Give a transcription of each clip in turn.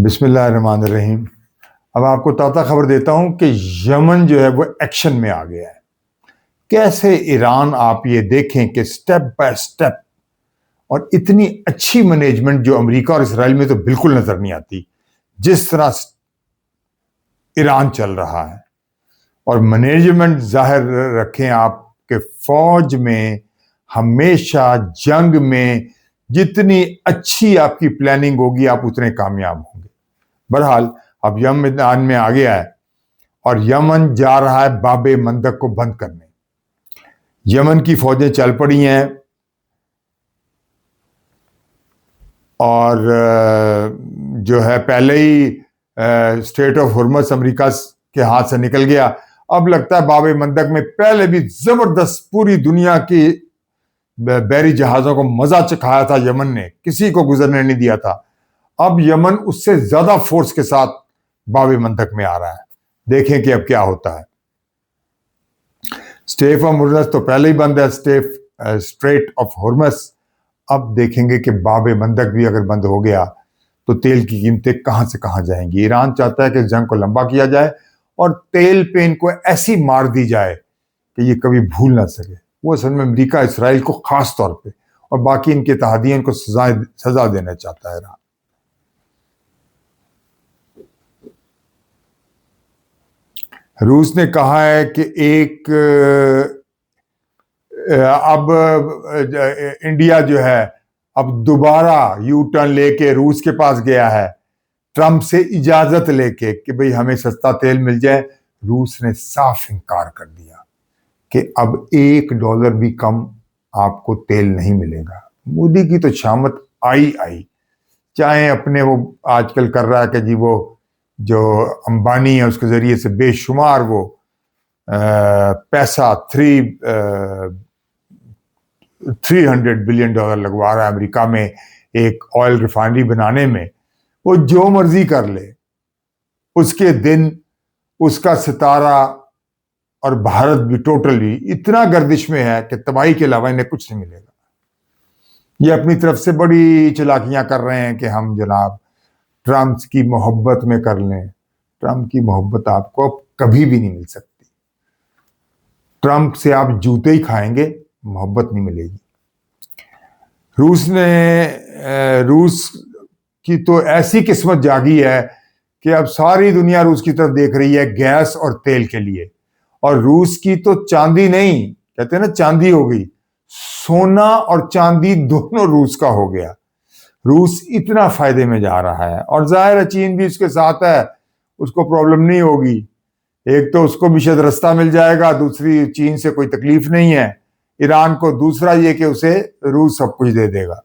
बिस्मिल्लाहिर्रहमानिर्रहीम। अब आपको ताज़ा खबर देता हूं कि यमन जो है वो एक्शन में आ गया है। कैसे ईरान, आप ये देखें कि स्टेप बाय स्टेप, और इतनी अच्छी मैनेजमेंट जो अमेरिका और इसराइल में तो बिल्कुल नजर नहीं आती, जिस तरह ईरान चल रहा है। और मैनेजमेंट जाहिर रखें आप कि फौज में हमेशा जंग में जितनी अच्छी आपकी प्लानिंग होगी आप उतने कामयाब होंगे। बहरहाल अब यमन मैदान में आ गया है और यमन जा रहा है बाबे मंदक को बंद करने। यमन की फौजें चल पड़ी हैं और जो है पहले ही स्टेट ऑफ हुर्मुज़ अमेरिका के हाथ से निकल गया। अब लगता है बाबे मंदक में पहले भी जबरदस्त पूरी दुनिया की बहरी जहाजों को मजा चखाया था यमन ने, किसी को गुजरने नहीं दिया था। अब यमन उससे ज्यादा फोर्स के साथ बाबे मंदक में आ रहा है। देखें कि अब क्या होता है। स्ट्रेट ऑफ हुर्मुज़ तो पहले ही बंद है, स्ट्रेट ऑफ हुर्मुज़। अब देखेंगे कि बाबे मंदक भी अगर बंद हो गया तो तेल की कीमतें कहां से कहां जाएंगी। ईरान चाहता है कि जंग को लंबा किया जाए और तेल पे इनको ऐसी मार दी जाए कि ये कभी भूल ना सके। वो असल में अमेरिका इसराइल को खास तौर पे और बाकी इनके इत्तेहादियों इनको सजा देना चाहता है ईरान। रूस ने कहा है कि अब इंडिया जो है अब दोबारा यू टर्न लेके रूस के पास गया है, ट्रंप से इजाजत लेके कि भाई हमें सस्ता तेल मिल जाए। रूस ने साफ इनकार कर दिया कि अब $1 भी कम आपको तेल नहीं मिलेगा। मोदी की तो शामत आई, चाहे अपने वो आजकल कर रहा है कि जी वो जो अंबानी है उसके जरिए से बेशुमार वो पैसा $300 बिलियन लगवा रहा है अमेरिका में एक ऑयल रिफाइनरी बनाने में। वो जो मर्जी कर ले, उसके दिन उसका सितारा और भारत भी टोटली इतना गर्दिश में है कि तबाही के अलावा इन्हें कुछ नहीं मिलेगा। ये अपनी तरफ से बड़ी चालाकियां कर रहे हैं कि हम जनाब ट्रंप की मोहब्बत में कर लें। ट्रंप की मोहब्बत आपको कभी भी नहीं मिल सकती। ट्रंप से आप जूते ही खाएंगे, मोहब्बत नहीं मिलेगी। रूस की तो ऐसी किस्मत जागी है कि अब सारी दुनिया रूस की तरफ देख रही है गैस और तेल के लिए। और रूस की तो चांदी नहीं, कहते हैं ना चांदी हो गई, सोना और चांदी दोनों रूस का हो गया। रूस इतना फायदे में जा रहा है और जाहिर है चीन भी उसके साथ है, उसको प्रॉब्लम नहीं होगी। एक तो उसको भी शायद रास्ता मिल जाएगा, दूसरी चीन से कोई तकलीफ नहीं है ईरान को, दूसरा ये कि उसे रूस सब कुछ दे देगा।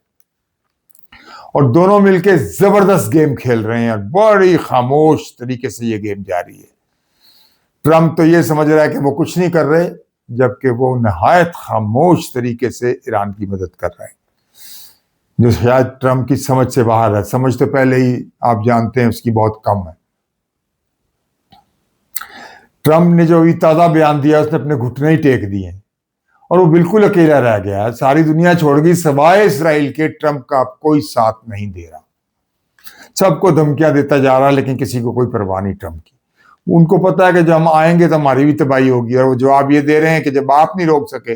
और दोनों मिलके जबरदस्त गेम खेल रहे हैं और बड़ी खामोश तरीके से ये गेम जारी है। ट्रंप तो ये समझ रहा है कि वो कुछ नहीं कर रहे, जबकि वो नहायत खामोश तरीके से ईरान की मदद कर रहे हैं, जो शायद ट्रंप की समझ से बाहर है। समझ तो पहले ही आप जानते हैं उसकी बहुत कम है। ट्रंप ने जो ताज़ा बयान दिया उसने अपने घुटने ही टेक दिए और वो बिल्कुल अकेला रह गया है। सारी दुनिया छोड़ गई सिवाय इसराइल के, ट्रंप का कोई साथ नहीं दे रहा, सबको धमकियां देता जा रहा है, लेकिन किसी को कोई परवाह नहीं ट्रंप की। उनको पता है कि जब हम आएंगे तो हमारी भी तबाही होगी। और वो जवाब ये दे रहे हैं कि जब आप नहीं रोक सके,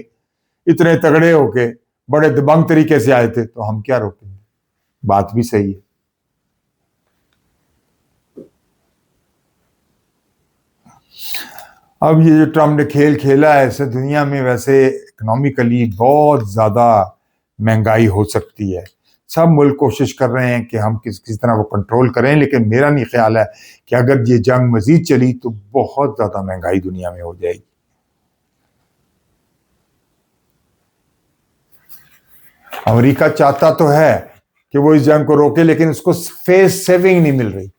इतने तगड़े होके बड़े दबंग तरीके से आए थे, तो हम क्या रोकेंगे। बात भी सही है। अब ये जो ट्रंप ने खेल खेला है, इससे दुनिया में वैसे इकोनॉमिकली बहुत ज्यादा महंगाई हो सकती है। सब मुल्क कोशिश कर रहे हैं कि हम किस तरह वो कंट्रोल करें, लेकिन मेरा नहीं ख्याल है कि अगर ये जंग मजीद चली तो बहुत ज्यादा महंगाई दुनिया में हो जाएगी। अमेरिका चाहता तो है कि वो इस जंग को रोके, लेकिन उसको फेस सेविंग नहीं मिल रही।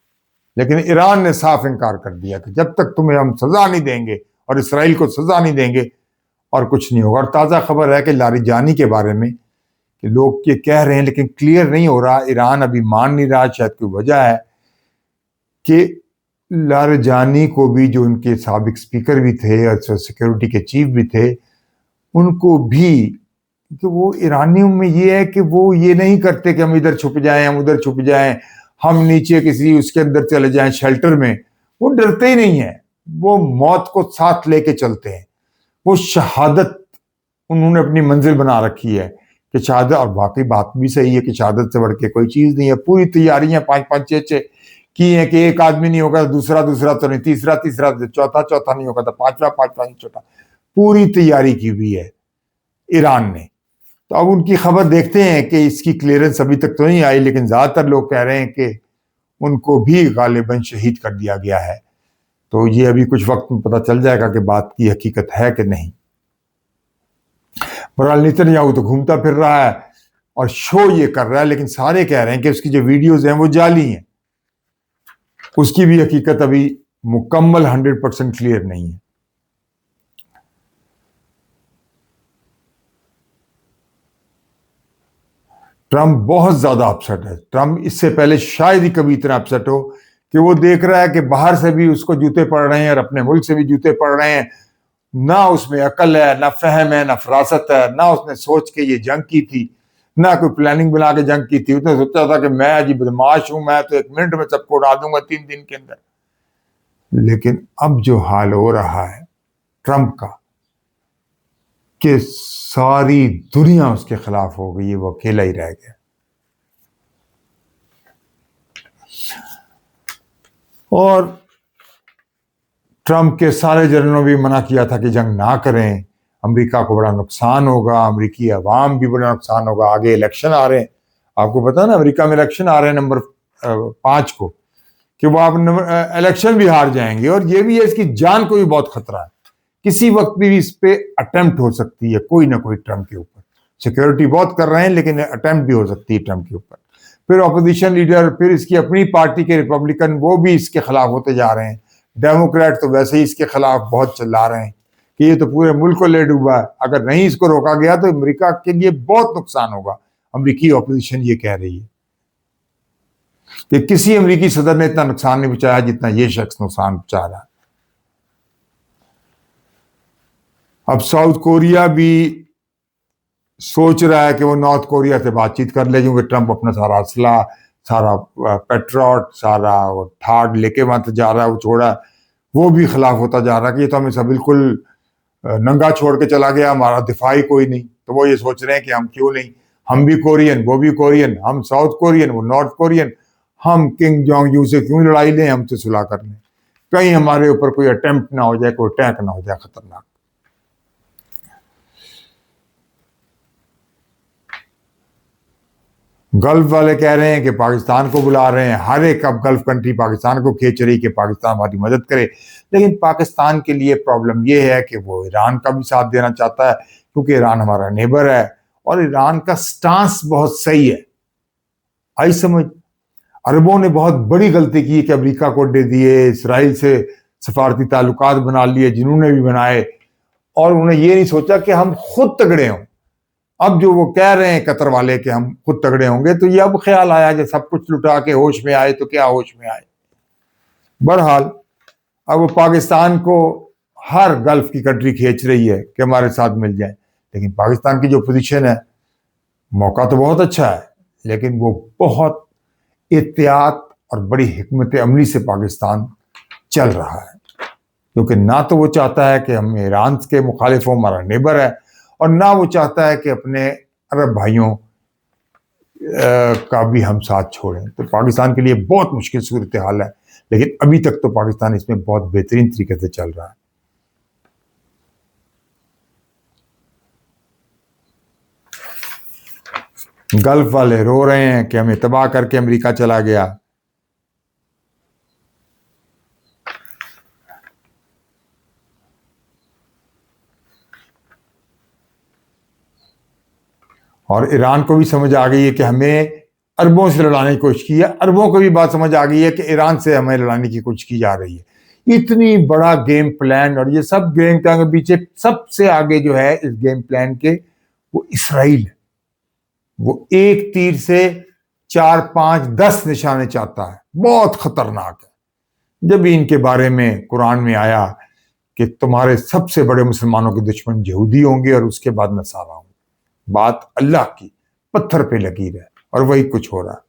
लेकिन ईरान ने साफ इनकार कर दिया कि जब तक तुम्हें हम सजा नहीं देंगे और इसराइल को सजा नहीं देंगे और कुछ नहीं होगा। और ताज़ा खबर है कि लारिजानी के बारे में कि लोग ये कह रहे हैं, लेकिन क्लियर नहीं हो रहा, ईरान अभी मान नहीं रहा। शायद कोई वजह है कि लारिजानी को भी, जो उनके साबिक स्पीकर भी थे और सिक्योरिटी के चीफ भी थे, उनको भी, कि वो ईरानियों में ये है कि वो ये नहीं करते कि हम इधर छुप जाएं, हम उधर छुप जाएं, हम नीचे किसी उसके अंदर चले जाएं शेल्टर में, वो डरते ही नहीं है, वो मौत को साथ लेके चलते हैं। वो शहादत उन्होंने अपनी मंजिल बना रखी है कि शहादत, और वाकई बात भी सही है कि शहादत से बढ़ के कोई चीज नहीं है। पूरी तैयारियां 5-5, 6-6 की हैं कि एक आदमी नहीं होगा तो दूसरा तो नहीं, तीसरा तो चौथा नहीं होगा तो पांचवा नहीं, छठा, पूरी तैयारी की हुई है ईरान ने। तो अब उनकी खबर देखते हैं कि इसकी क्लियरेंस अभी तक तो नहीं आई, लेकिन ज्यादातर लोग कह रहे हैं कि उनको भी गालिबन शहीद कर दिया गया है। तो ये अभी कुछ वक्त में पता चल जाएगा कि बात की हकीकत है कि नहीं। बहरहाल नेतन्याहू तो घूमता फिर रहा है और शो ये कर रहा है, लेकिन सारे कह रहे हैं कि उसकी जो वीडियोज हैं वो जाली हैं। उसकी भी हकीकत अभी मुकम्मल 100% क्लियर नहीं है। ट्रंप बहुत ज्यादा अपसेट है। ट्रंप इससे पहले शायद ही कभी इतना अपसेट हो कि वो देख रहा है कि बाहर से भी उसको जूते पड़ रहे हैं और अपने मुल्क से भी जूते पड़ रहे हैं। ना उसमें अकल है, ना फहम है, ना फरासत है, ना उसने सोच के ये जंग की थी, ना कोई प्लानिंग बना के जंग की थी। उसने सोचा था कि मैं अजी बदमाश हूं, मैं तो 1 मिनट में सबको उड़ा दूंगा 3 दिन के अंदर। लेकिन अब जो हाल हो रहा है ट्रंप का कि सारी दुनिया उसके खिलाफ हो गई है, वो अकेला ही रह गया। और ट्रंप के सारे जनरलों भी मना किया था कि जंग ना करें, अमेरिका को बड़ा नुकसान होगा, अमेरिकी अवाम भी बड़ा नुकसान होगा। आगे इलेक्शन आ रहे हैं, आपको पता है ना, अमेरिका में इलेक्शन आ रहे हैं नंबर 5 को, कि वो आप इलेक्शन भी हार जाएंगे। और ये भी है, इसकी जान को भी बहुत खतरा है, किसी वक्त भी इस पे अटेम्प्ट हो सकती है कोई ना कोई ट्रंप के ऊपर। सिक्योरिटी बहुत कर रहे हैं, लेकिन अटेम्प्ट भी हो सकती है ट्रंप के ऊपर। फिर ऑपोजिशन लीडर, फिर इसकी अपनी पार्टी के रिपब्लिकन, वो भी इसके खिलाफ होते जा रहे हैं। डेमोक्रेट तो वैसे ही इसके खिलाफ बहुत चिल्ला रहे हैं कि ये तो पूरे मुल्क को ले डूबा है, अगर नहीं इसको रोका गया तो अमेरिका के लिए बहुत नुकसान होगा। अमेरिकी ऑपोजिशन ये कह रही है कि किसी अमेरिकी सदर ने इतना नुकसान नहीं पहुंचाया जितना ये शख्स नुकसान पहुंचा रहा है। अब साउथ कोरिया भी सोच रहा है कि वो नॉर्थ कोरिया से बातचीत कर ले, क्योंकि ट्रंप अपना सारा असला, सारा पेट्रोट, सारा वो ठाड लेके वहां तक जा रहा है, वो छोड़ा, वो भी खिलाफ होता जा रहा है कि ये तो हमें सब बिल्कुल नंगा छोड़ के चला गया, हमारा दिफा ही कोई नहीं। तो वो ये सोच रहे हैं कि हम क्यों नहीं, हम भी कोरियन, वो भी कोरियन, हम साउथ कोरियन, वो नॉर्थ कोरियन, हम किंग जोंग यू से क्यों लड़ाई लें, हमसे सुलह कर लें, कहीं हमारे ऊपर कोई अटेम्प्ट ना हो जाए, कोई अटैक ना हो जाए खतरनाक। गल्फ वाले कह रहे हैं कि पाकिस्तान को बुला रहे हैं, हर एक अब गल्फ कंट्री पाकिस्तान को खींच रही कि पाकिस्तान हमारी मदद करे। लेकिन पाकिस्तान के लिए प्रॉब्लम यह है कि वो ईरान का भी साथ देना चाहता है, क्योंकि ईरान हमारा नेबर है और ईरान का स्टांस बहुत सही है। आई समझ, अरबों ने बहुत बड़ी गलती की कि अमेरिका को अड्डे दिए, इसराइल से सफारती ताल्लुकात बना लिए जिन्होंने भी बनाए, और उन्होंने ये नहीं सोचा कि हम खुद तगड़े हों। अब जो वो कह रहे हैं कतर वाले कि हम खुद तगड़े होंगे, तो ये अब ख्याल आया कि सब कुछ लुटा के होश में आए तो क्या होश में आए। बहरहाल अब वो पाकिस्तान को हर गल्फ की कंट्री खींच रही है कि हमारे साथ मिल जाए, लेकिन पाकिस्तान की जो पोजीशन है, मौका तो बहुत अच्छा है, लेकिन वो बहुत एहतियात और बड़ी हिकमत अमली से पाकिस्तान चल रहा है, क्योंकि ना तो वो चाहता है कि हम ईरान के मुखालिफ हो, हमारा नेबर है, और ना वो चाहता है कि अपने अरब भाइयों का भी हम साथ छोड़ें। तो पाकिस्तान के लिए बहुत मुश्किल सूरत हाल है, लेकिन अभी तक तो पाकिस्तान इसमें बहुत बेहतरीन तरीके से चल रहा है। गल्फ वाले रो रहे हैं कि हमें तबाह करके अमेरिका चला गया। और ईरान को भी समझ आ गई है कि हमें अरबों से लड़ाने की कोशिश की है, अरबों को भी बात समझ आ गई है कि ईरान से हमें लड़ाने की कोशिश की जा रही है। इतनी बड़ा गेम प्लान, और ये सब गेम प्लान के पीछे सबसे आगे जो है इस गेम प्लान के, वो इसराइल है। वो एक तीर से 4, 5, 10 निशाने चाहता है, बहुत खतरनाक है। जब भी इनके बारे में कुरान में आया कि तुम्हारे सबसे बड़े मुसलमानों के दुश्मन यहूदी होंगे और उसके बाद नसारा होंगे, बात अल्लाह की पत्थर पे लकीर है, और वही कुछ हो रहा है।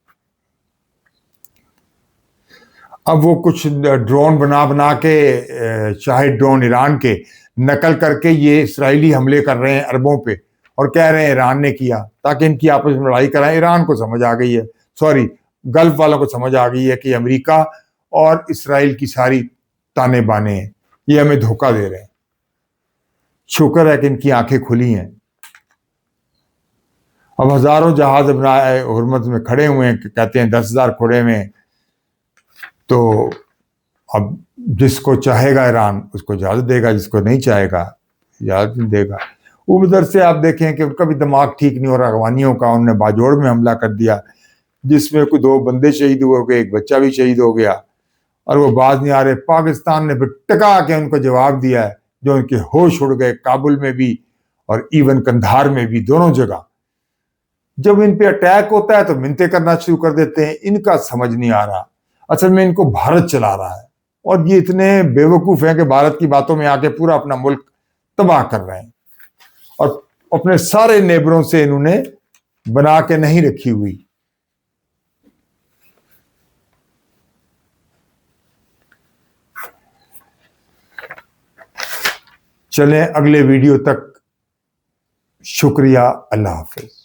अब वो कुछ ड्रोन बना बना के, चाहे ड्रोन ईरान के, नकल करके ये इसराइली हमले कर रहे हैं अरबों पे और कह रहे हैं ईरान ने किया, ताकि इनकी आपस में लड़ाई कराएं। ईरान को समझ आ गई है, सॉरी, गल्फ वालों को समझ आ गई है कि अमेरिका और इसराइल की सारी ताने बाने हैं, ये हमें धोखा दे रहे हैं। शुक्र है कि इनकी आंखें खुली हैं। अब हजारों जहाज हुर्मुज़ में खड़े हुए हैं, कहते हैं 10,000 खुड़े हुए हैं। तो अब जिसको चाहेगा ईरान उसको इजाजत देगा, जिसको नहीं चाहेगा इजाजत नहीं देगा। उधर से आप देखें कि उनका भी दिमाग ठीक नहीं हो रहा, अफगानियों का। उन्होंने बाजोड़ में हमला कर दिया जिसमें कोई 2 बंदे शहीद हो गए, एक बच्चा भी शहीद हो गया, और वो बाज नहीं आ रहे। पाकिस्तान ने फिर टका के उनको जवाब दिया है, जो उनके होश उड़ गए, काबुल में भी और इवन कंधार में भी, दोनों जगह। जब इन पे अटैक होता है तो मिन्नतें करना शुरू कर देते हैं। इनका समझ नहीं आ रहा, असल में इनको भारत चला रहा है, और ये इतने बेवकूफ हैं कि भारत की बातों में आके पूरा अपना मुल्क तबाह कर रहे हैं, और अपने सारे नेबरों से इन्होंने बना के नहीं रखी हुई। चलें अगले वीडियो तक, शुक्रिया, अल्लाह हाफिज।